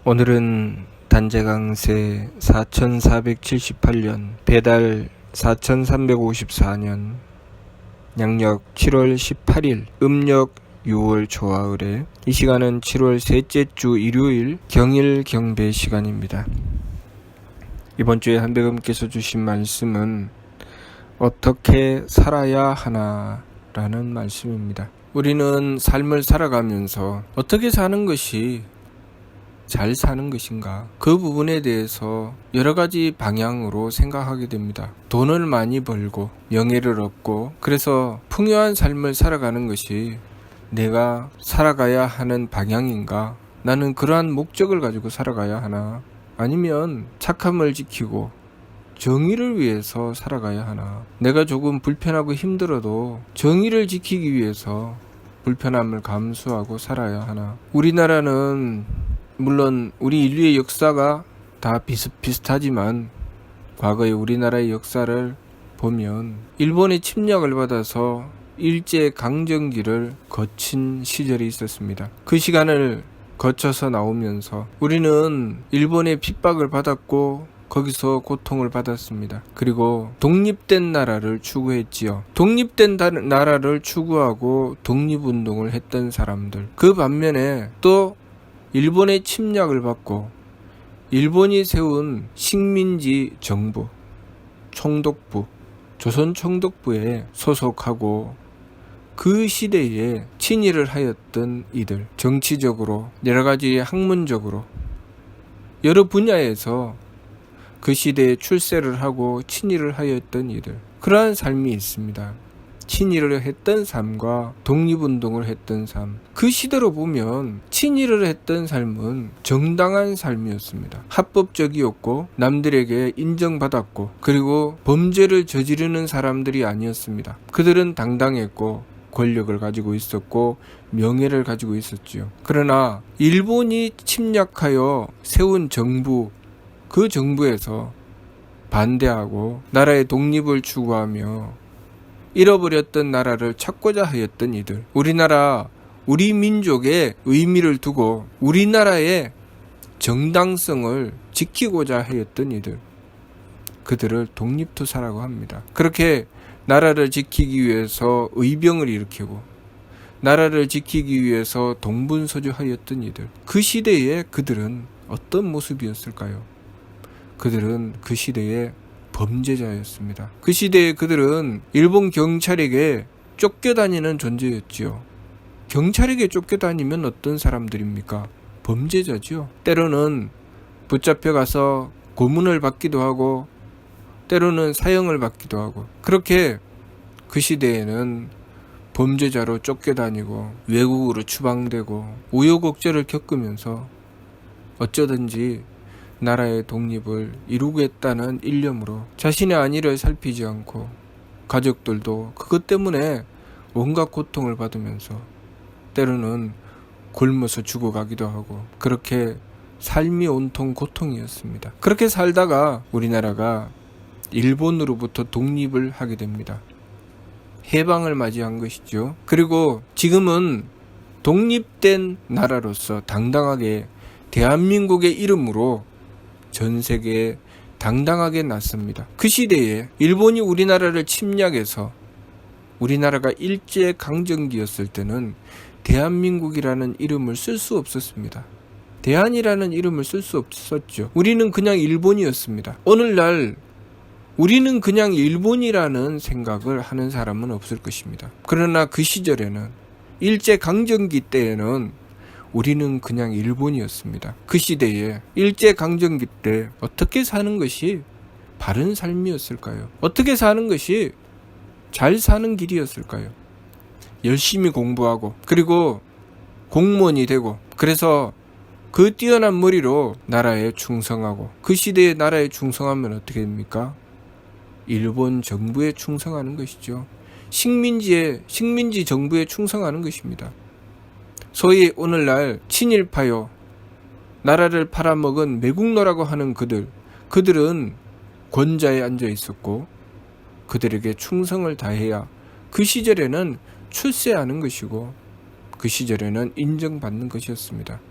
오늘은 단재강세 4478년 배달 4354년 양력 7월 18일 음력 6월 초하을에 이 시간은 7월 셋째 주 일요일 경일 경배 시간입니다. 이번 주에 한배금께서 주신 말씀은 어떻게 살아야 하나 라는 말씀입니다. 우리는 삶을 살아가면서 어떻게 사는 것이 잘 사는 것인가, 그 부분에 대해서 여러 가지 방향으로 생각하게 됩니다. 돈을 많이 벌고 명예를 얻고 그래서 풍요한 삶을 살아가는 것이 내가 살아가야 하는 방향인가, 나는 그러한 목적을 가지고 살아가야 하나, 아니면 착함을 지키고 정의를 위해서 살아가야 하나, 내가 조금 불편하고 힘들어도 정의를 지키기 위해서 불편함을 감수하고 살아야 하나. 우리나라는 물론 우리 인류의 역사가 다 비슷하지만 과거의 우리나라의 역사를 보면 일본의 침략을 받아서 일제강점기를 거친 시절이 있었습니다. 그 시간을 거쳐서 나오면서 우리는 일본의 핍박을 받았고 거기서 고통을 받았습니다. 그리고 독립된 나라를 추구했지요. 독립된 나라를 추구하고 독립운동을 했던 사람들, 그 반면에 또 일본의 침략을 받고 일본이 세운 식민지 정부, 총독부, 조선 총독부에 소속하고 그 시대에 친일을 하였던 이들, 정치적으로 여러가지 학문적으로 여러 분야에서 그 시대에 출세를 하고 친일을 하였던 이들, 그러한 삶이 있습니다. 친일을 했던 삶과 독립운동을 했던 삶, 그 시대로 보면 친일을 했던 삶은 정당한 삶이었습니다. 합법적이었고 남들에게 인정받았고, 그리고 범죄를 저지르는 사람들이 아니었습니다. 그들은 당당했고 권력을 가지고 있었고 명예를 가지고 있었지요. 그러나 일본이 침략하여 세운 정부, 그 정부에서 반대하고 나라의 독립을 추구하며 잃어버렸던 나라를 찾고자 하였던 이들, 우리나라, 우리 민족의 의미를 두고 우리나라의 정당성을 지키고자 하였던 이들, 그들을 독립투사라고 합니다. 그렇게 나라를 지키기 위해서 의병을 일으키고 나라를 지키기 위해서 동분서주하였던 이들, 그 시대에 그들은 어떤 모습이었을까요? 그들은 그 시대에 범죄자였습니다. 그 시대에 그들은 일본 경찰에게 쫓겨다니는 존재였지요. 경찰에게 쫓겨다니면 어떤 사람들입니까? 범죄자죠. 때로는 붙잡혀가서 고문을 받기도 하고 때로는 사형을 받기도 하고, 그렇게 그 시대에는 범죄자로 쫓겨다니고 외국으로 추방되고 우여곡절을 겪으면서 어쩌든지 나라의 독립을 이루겠다는 일념으로 자신의 안위를 살피지 않고 가족들도 그것 때문에 온갖 고통을 받으면서 때로는 굶어서 죽어가기도 하고, 그렇게 삶이 온통 고통이었습니다. 그렇게 살다가 우리나라가 일본으로부터 독립을 하게 됩니다. 해방을 맞이한 것이죠. 그리고 지금은 독립된 나라로서 당당하게 대한민국의 이름으로 전 세계에 당당하게 났습니다. 그 시대에 일본이 우리나라를 침략해서 우리나라가 일제강점기였을 때는 대한민국이라는 이름을 쓸 수 없었습니다. 대한이라는 이름을 쓸 수 없었죠. 우리는 그냥 일본이었습니다. 오늘날 우리는 그냥 일본이라는 생각을 하는 사람은 없을 것입니다. 그러나 그 시절에는, 일제강점기 때에는 우리는 그냥 일본이었습니다. 그 시대에 일제강점기 때 어떻게 사는 것이 바른 삶이었을까요? 어떻게 사는 것이 잘 사는 길이었을까요? 열심히 공부하고 그리고 공무원이 되고, 그래서 그 뛰어난 머리로 나라에 충성하고, 그 시대에 나라에 충성하면 어떻게 됩니까? 일본 정부에 충성하는 것이죠. 식민지 정부에 충성하는 것입니다. 소위 오늘날 친일파요, 나라를 팔아먹은 매국노라고 하는 그들은 권좌에 앉아 있었고 그들에게 충성을 다해야 그 시절에는 출세하는 것이고 그 시절에는 인정받는 것이었습니다.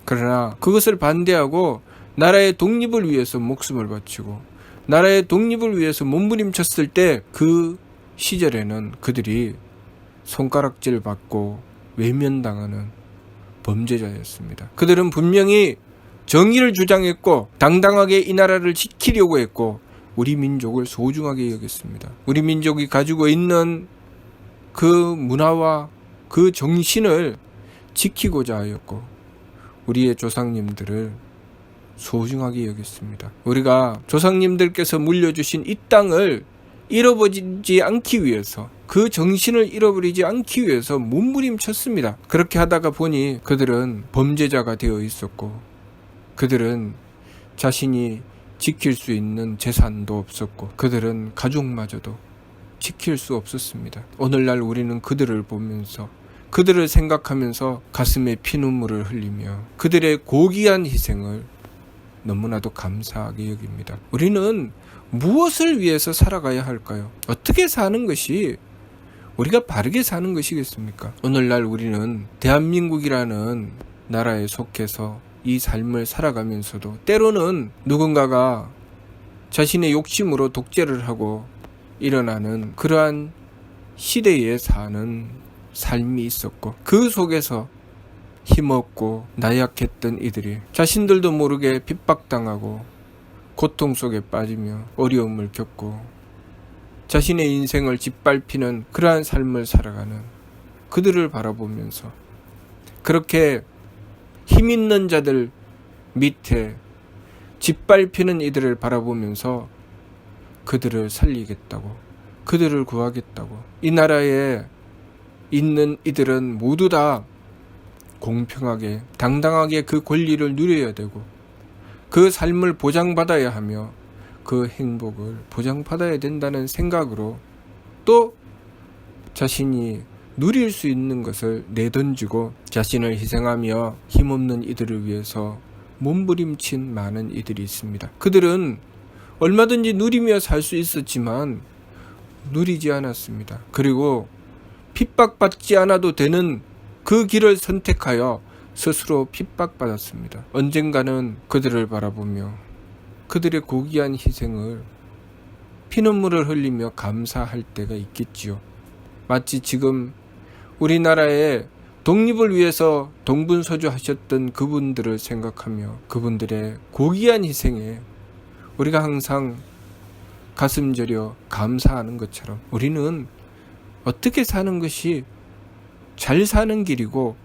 그러나 그것을 반대하고 나라의 독립을 위해서 목숨을 바치고 나라의 독립을 위해서 몸부림쳤을 때 그 시절에는 그들이 손가락질 받고 외면당하는 범죄자였습니다. 그들은 분명히 정의를 주장했고 당당하게 이 나라를 지키려고 했고 우리 민족을 소중하게 여겼습니다. 우리 민족이 가지고 있는 그 문화와 그 정신을 지키고자 하였고 우리의 조상님들을 소중하게 여겼습니다. 우리가 조상님들께서 물려주신 이 땅을 잃어버리지 않기 위해서 그 정신을 잃어버리지 않기 위해서 몸부림쳤습니다. 그렇게 하다가 보니 그들은 범죄자가 되어 있었고 그들은 자신이 지킬 수 있는 재산도 없었고 그들은 가족마저도 지킬 수 없었습니다. 오늘날 우리는 그들을 보면서 그들을 생각하면서 가슴에 피눈물을 흘리며 그들의 고귀한 희생을 너무나도 감사하게 여깁니다. 우리는 무엇을 위해서 살아가야 할까요? 어떻게 사는 것이 우리가 바르게 사는 것이겠습니까? 오늘날 우리는 대한민국이라는 나라에 속해서 이 삶을 살아가면서도 때로는 누군가가 자신의 욕심으로 독재를 하고 일어나는 그러한 시대에 사는 삶이 있었고 그 속에서 힘없고 나약했던 이들이 자신들도 모르게 핍박당하고 고통 속에 빠지며 어려움을 겪고 자신의 인생을 짓밟히는 그러한 삶을 살아가는 그들을 바라보면서 그렇게 힘 있는 자들 밑에 짓밟히는 이들을 바라보면서 그들을 살리겠다고 그들을 구하겠다고 이 나라에 있는 이들은 모두 다 공평하게 당당하게 그 권리를 누려야 되고 그 삶을 보장받아야 하며 그 행복을 보장받아야 된다는 생각으로 또 자신이 누릴 수 있는 것을 내던지고 자신을 희생하며 힘없는 이들을 위해서 몸부림친 많은 이들이 있습니다. 그들은 얼마든지 누리며 살 수 있었지만 누리지 않았습니다. 그리고 핍박받지 않아도 되는 그 길을 선택하여 스스로 핍박받았습니다. 언젠가는 그들을 바라보며 그들의 고귀한 희생을 피눈물을 흘리며 감사할 때가 있겠지요. 마치 지금 우리나라의 독립을 위해서 동분서주하셨던 그분들을 생각하며 그분들의 고귀한 희생에 우리가 항상 가슴 저려 감사하는 것처럼 우리는 어떻게 사는 것이 잘 사는 길이고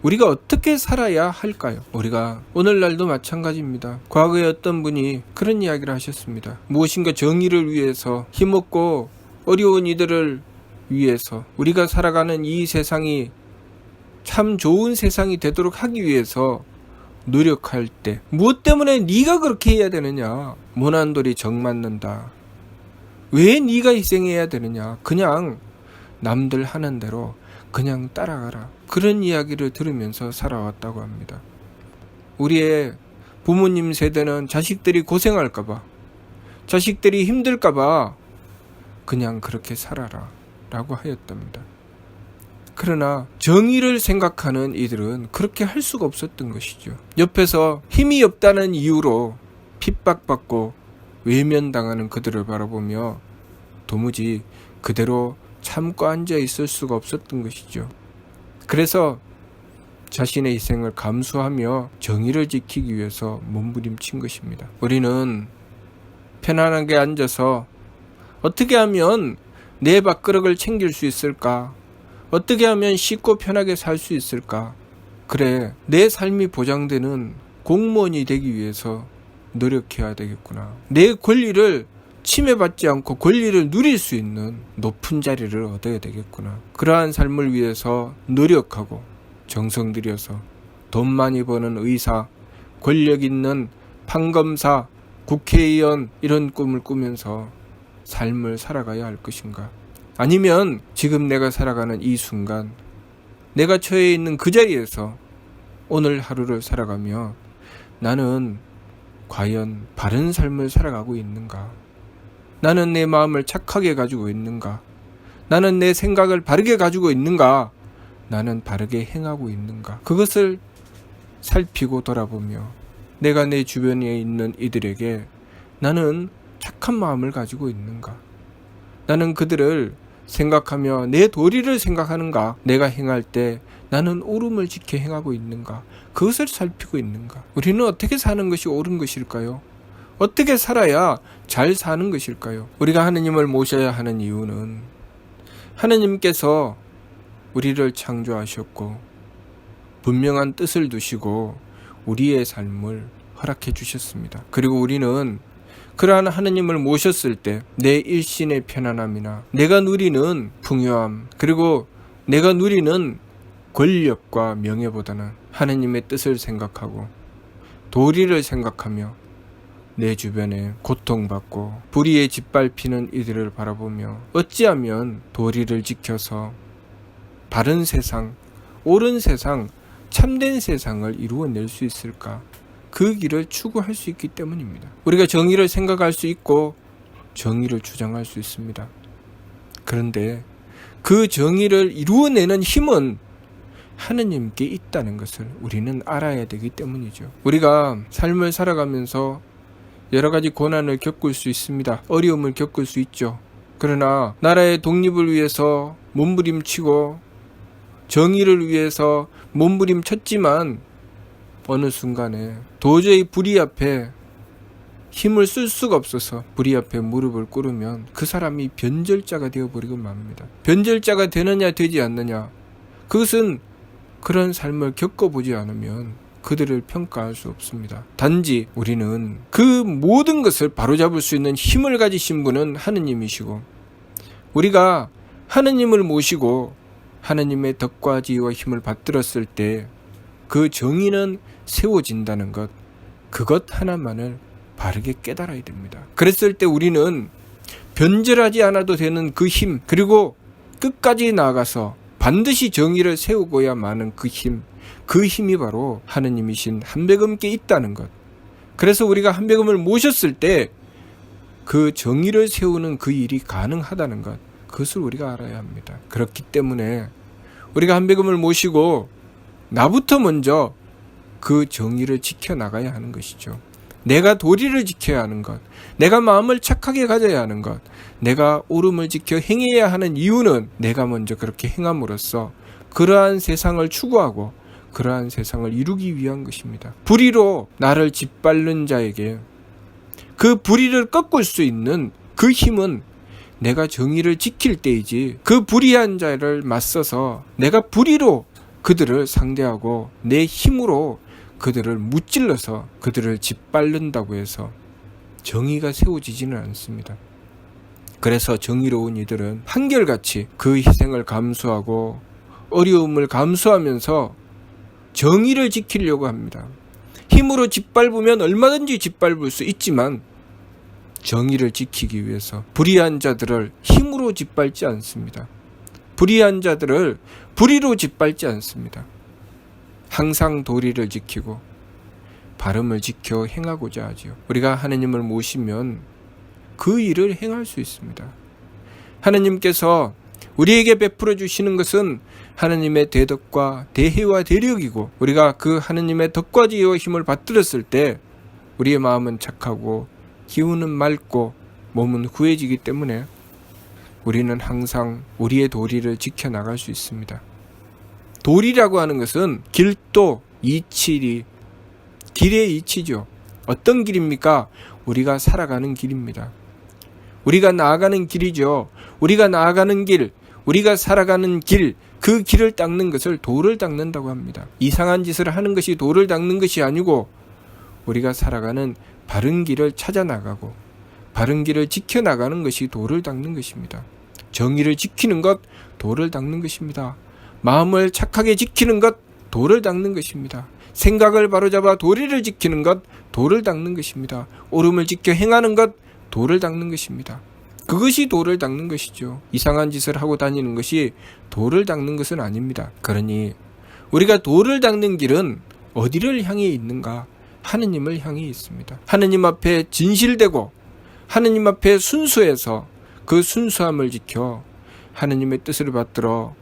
우리가 어떻게 살아야 할까요? 우리가 오늘날도 마찬가지입니다. 과거에 어떤 분이 그런 이야기를 하셨습니다. 무엇인가 정의를 위해서 힘없고 어려운 이들을 위해서 우리가 살아가는 이 세상이 참 좋은 세상이 되도록 하기 위해서 노력할 때 무엇 때문에 네가 그렇게 해야 되느냐? 모난돌이 정 맞는다. 왜 네가 희생해야 되느냐? 그냥 남들 하는 대로 그냥 따라가라. 그런 이야기를 들으면서 살아왔다고 합니다. 우리의 부모님 세대는 자식들이 고생할까봐 자식들이 힘들까봐 그냥 그렇게 살아라 라고 하였답니다. 그러나 정의를 생각하는 이들은 그렇게 할 수가 없었던 것이죠. 옆에서 힘이 없다는 이유로 핍박받고 외면당하는 그들을 바라보며 도무지 그대로 참고 앉아 있을 수가 없었던 것이죠. 그래서 자신의 희생을 감수하며 정의를 지키기 위해서 몸부림친 것입니다. 우리는 편안하게 앉아서 어떻게 하면 내 밥그릇을 챙길 수 있을까? 어떻게 하면 쉽고 편하게 살 수 있을까? 그래, 내 삶이 보장되는 공무원이 되기 위해서 노력해야 되겠구나. 내 권리를 침해받지 않고 권리를 누릴 수 있는 높은 자리를 얻어야 되겠구나. 그러한 삶을 위해서 노력하고 정성 들여서 돈 많이 버는 의사, 권력 있는 판검사, 국회의원 이런 꿈을 꾸면서 삶을 살아가야 할 것인가? 아니면 지금 내가 살아가는 이 순간 내가 처해 있는 그 자리에서 오늘 하루를 살아가며 나는 과연 바른 삶을 살아가고 있는가? 나는 내 마음을 착하게 가지고 있는가? 나는 내 생각을 바르게 가지고 있는가? 나는 바르게 행하고 있는가? 그것을 살피고 돌아보며 내가 내 주변에 있는 이들에게 나는 착한 마음을 가지고 있는가? 나는 그들을 생각하며 내 도리를 생각하는가? 내가 행할 때 나는 옳음을 지켜 행하고 있는가? 그것을 살피고 있는가? 우리는 어떻게 사는 것이 옳은 것일까요? 어떻게 살아야 잘 사는 것일까요? 우리가 하느님을 모셔야 하는 이유는 하느님께서 우리를 창조하셨고 분명한 뜻을 두시고 우리의 삶을 허락해 주셨습니다. 그리고 우리는 그러한 하느님을 모셨을 때 내 일신의 편안함이나 내가 누리는 풍요함, 그리고 내가 누리는 권력과 명예보다는 하느님의 뜻을 생각하고 도리를 생각하며 내 주변에 고통받고 불의에 짓밟히는 이들을 바라보며 어찌하면 도리를 지켜서 바른 세상, 옳은 세상, 참된 세상을 이루어낼 수 있을까? 그 길을 추구할 수 있기 때문입니다. 우리가 정의를 생각할 수 있고 정의를 주장할 수 있습니다. 그런데 그 정의를 이루어내는 힘은 하느님께 있다는 것을 우리는 알아야 되기 때문이죠. 우리가 삶을 살아가면서 여러 가지 고난을 겪을 수 있습니다. 어려움을 겪을 수 있죠. 그러나 나라의 독립을 위해서 몸부림치고 정의를 위해서 몸부림쳤지만 어느 순간에 도저히 불의 앞에 힘을 쓸 수가 없어서 불의 앞에 무릎을 꿇으면 그 사람이 변절자가 되어버리고 맙니다. 변절자가 되느냐 되지 않느냐, 그것은 그런 삶을 겪어보지 않으면 그들을 평가할 수 없습니다. 단지 우리는 그 모든 것을 바로잡을 수 있는 힘을 가지신 분은 하느님이시고, 우리가 하느님을 모시고 하느님의 덕과 지혜와 힘을 받들었을 때 그 정의는 세워진다는 것, 그것 하나만을 바르게 깨달아야 됩니다. 그랬을 때 우리는 변절하지 않아도 되는 그 힘, 그리고 끝까지 나아가서 반드시 정의를 세우고야 마는 그 힘, 그 힘이 바로 하느님이신 한백음께 있다는 것. 그래서 우리가 한백음을 모셨을 때 그 정의를 세우는 그 일이 가능하다는 것, 그것을 우리가 알아야 합니다. 그렇기 때문에 우리가 한백음을 모시고 나부터 먼저 그 정의를 지켜나가야 하는 것이죠. 내가 도리를 지켜야 하는 것, 내가 마음을 착하게 가져야 하는 것, 내가 옳음을 지켜 행해야 하는 이유는 내가 먼저 그렇게 행함으로써 그러한 세상을 추구하고 그러한 세상을 이루기 위한 것입니다. 불의로 나를 짓밟는 자에게 그 불의를 꺾을 수 있는 그 힘은 내가 정의를 지킬 때이지, 그 불의한 자를 맞서서 내가 불의로 그들을 상대하고 내 힘으로 그들을 무찔러서 그들을 짓밟는다고 해서 정의가 세워지지는 않습니다. 그래서 정의로운 이들은 한결같이 그 희생을 감수하고 어려움을 감수하면서 정의를 지키려고 합니다. 힘으로 짓밟으면 얼마든지 짓밟을 수 있지만 정의를 지키기 위해서 불의한 자들을 힘으로 짓밟지 않습니다. 불의한 자들을 불의로 짓밟지 않습니다. 항상 도리를 지키고 바름을 지켜 행하고자 하지요. 우리가 하느님을 모시면 그 일을 행할 수 있습니다. 하느님께서 우리에게 베풀어 주시는 것은 하느님의 대덕과 대혜와 대력이고, 우리가 그 하느님의 덕과 지혜와 힘을 받들었을 때 우리의 마음은 착하고 기운은 맑고 몸은 후해지기 때문에 우리는 항상 우리의 도리를 지켜나갈 수 있습니다. 도리라고 하는 것은 길도, 이치리, 길의 이치죠. 어떤 길입니까? 우리가 살아가는 길입니다. 우리가 나아가는 길이죠. 우리가 나아가는 길, 우리가 살아가는 길, 그 길을 닦는 것을 도를 닦는다고 합니다. 이상한 짓을 하는 것이 도를 닦는 것이 아니고, 우리가 살아가는 바른 길을 찾아 나가고 바른 길을 지켜나가는 것이 도를 닦는 것입니다. 정의를 지키는 것, 도를 닦는 것입니다. 마음을 착하게 지키는 것, 도를 닦는 것입니다. 생각을 바로잡아 도리를 지키는 것, 도를 닦는 것입니다. 옳음을 지켜 행하는 것, 도를 닦는 것입니다. 그것이 도를 닦는 것이죠. 이상한 짓을 하고 다니는 것이 도를 닦는 것은 아닙니다. 그러니 우리가 도를 닦는 길은 어디를 향해 있는가? 하느님을 향해 있습니다. 하느님 앞에 진실되고 하느님 앞에 순수해서 그 순수함을 지켜 하느님의 뜻을 받들어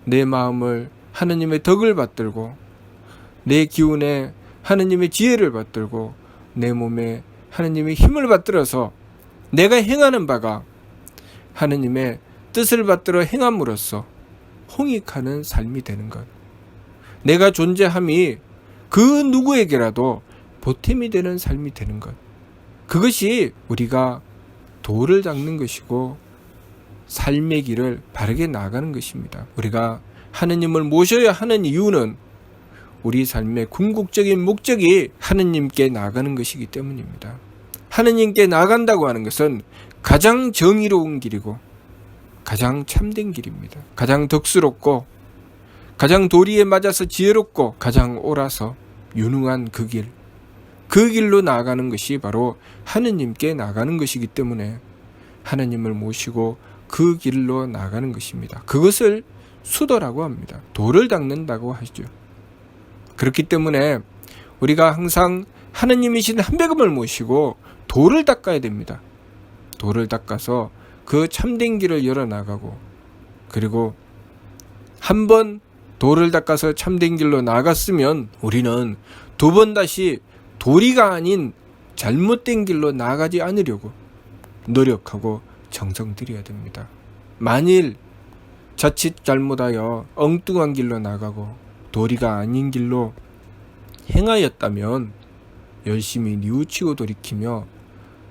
내 마음을 하느님의 덕을 받들고 내 기운에 하느님의 지혜를 받들고 내 몸에 하느님의 힘을 받들어서 내가 행하는 바가 하느님의 뜻을 받들어 행함으로써 홍익하는 삶이 되는 것. 내가 존재함이 그 누구에게라도 보탬이 되는 삶이 되는 것. 그것이 우리가 도를 닦는 것이고 삶의 길을 바르게 나아가는 것입니다. 우리가 하느님을 모셔야 하는 이유는 우리 삶의 궁극적인 목적이 하느님께 나아가는 것이기 때문입니다. 하느님께 나아간다고 하는 것은 가장 정의로운 길이고 가장 참된 길입니다. 가장 덕스럽고 가장 도리에 맞아서 지혜롭고 가장 옳아서 유능한 그 길. 그 길로 나아가는 것이 바로 하느님께 나아가는 것이기 때문에 하느님을 모시고 그 길로 나아가는 것입니다. 그것을 수도라고 합니다. 도를 닦는다고 하죠. 그렇기 때문에 우리가 항상 하느님이신 한백음을 모시고 도를 닦아야 됩니다. 도를 닦아서 그 참된 길을 열어나가고, 그리고 한번 도를 닦아서 참된 길로 나아갔으면 우리는 두 번 다시 도리가 아닌 잘못된 길로 나아가지 않으려고 노력하고 정성 들여야 됩니다. 만일 자칫 잘못하여 엉뚱한 길로 나가고 도리가 아닌 길로 행하였다면 열심히 뉘우치고 돌이키며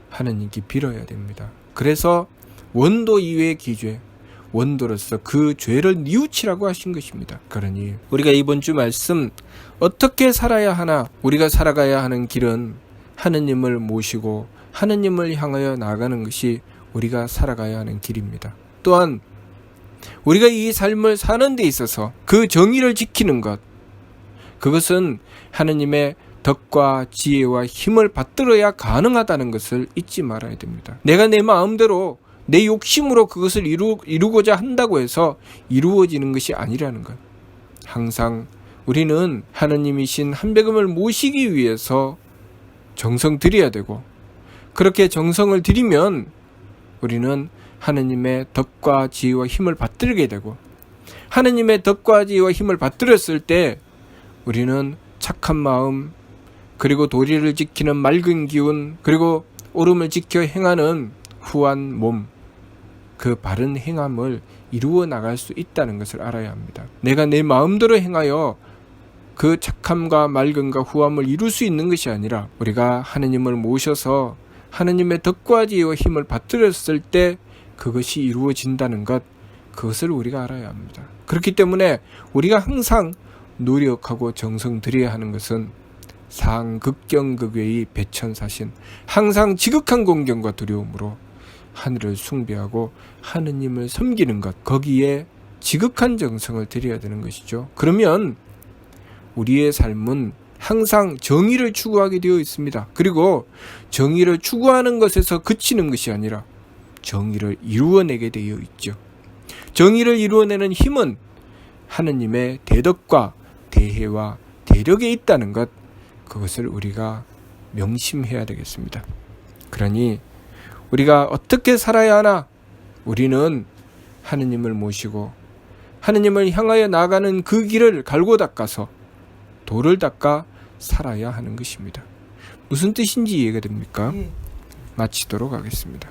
하느님께 빌어야 됩니다. 그래서 원도 이외의 기죄, 원도로서 그 죄를 뉘우치라고 하신 것입니다. 그러니 우리가 이번 주 말씀 어떻게 살아야 하나, 우리가 살아가야 하는 길은 하느님을 모시고 하느님을 향하여 나아가는 것이 우리가 살아가야 하는 길입니다. 또한 우리가 이 삶을 사는 데 있어서 그 정의를 지키는 것, 그것은 하느님의 덕과 지혜와 힘을 받들어야 가능하다는 것을 잊지 말아야 됩니다. 내가 내 마음대로 내 욕심으로 그것을 이루고자 한다고 해서 이루어지는 것이 아니라는 것. 항상 우리는 하느님이신 한백음을 모시기 위해서 정성 들여야 되고, 그렇게 정성을 들이면 우리는 하느님의 덕과 지혜와 힘을 받들게 되고, 하느님의 덕과 지혜와 힘을 받들었을 때 우리는 착한 마음, 그리고 도리를 지키는 맑은 기운, 그리고 옳음을 지켜 행하는 후한 몸, 그 바른 행함을 이루어 나갈 수 있다는 것을 알아야 합니다. 내가 내 마음대로 행하여 그 착함과 맑음과 후함을 이룰 수 있는 것이 아니라 우리가 하느님을 모셔서 하느님의 덕과 지혜와 힘을 받들었을 때 그것이 이루어진다는 것, 그것을 우리가 알아야 합니다. 그렇기 때문에 우리가 항상 노력하고 정성 들여야 하는 것은 상극경극외의 배천사신, 항상 지극한 공경과 두려움으로 하늘을 숭배하고 하느님을 섬기는 것, 거기에 지극한 정성을 들여야 되는 것이죠. 그러면 우리의 삶은 항상 정의를 추구하게 되어 있습니다. 그리고 정의를 추구하는 것에서 그치는 것이 아니라 정의를 이루어내게 되어 있죠. 정의를 이루어내는 힘은 하느님의 대덕과 대혜와 대력에 있다는 것, 그것을 우리가 명심해야 되겠습니다. 그러니 우리가 어떻게 살아야 하나? 우리는 하느님을 모시고 하느님을 향하여 나아가는 그 길을 갈고 닦아서 도를 닦아 살아야 하는 것입니다. 무슨 뜻인지 이해가 됩니까? 마치도록 하겠습니다.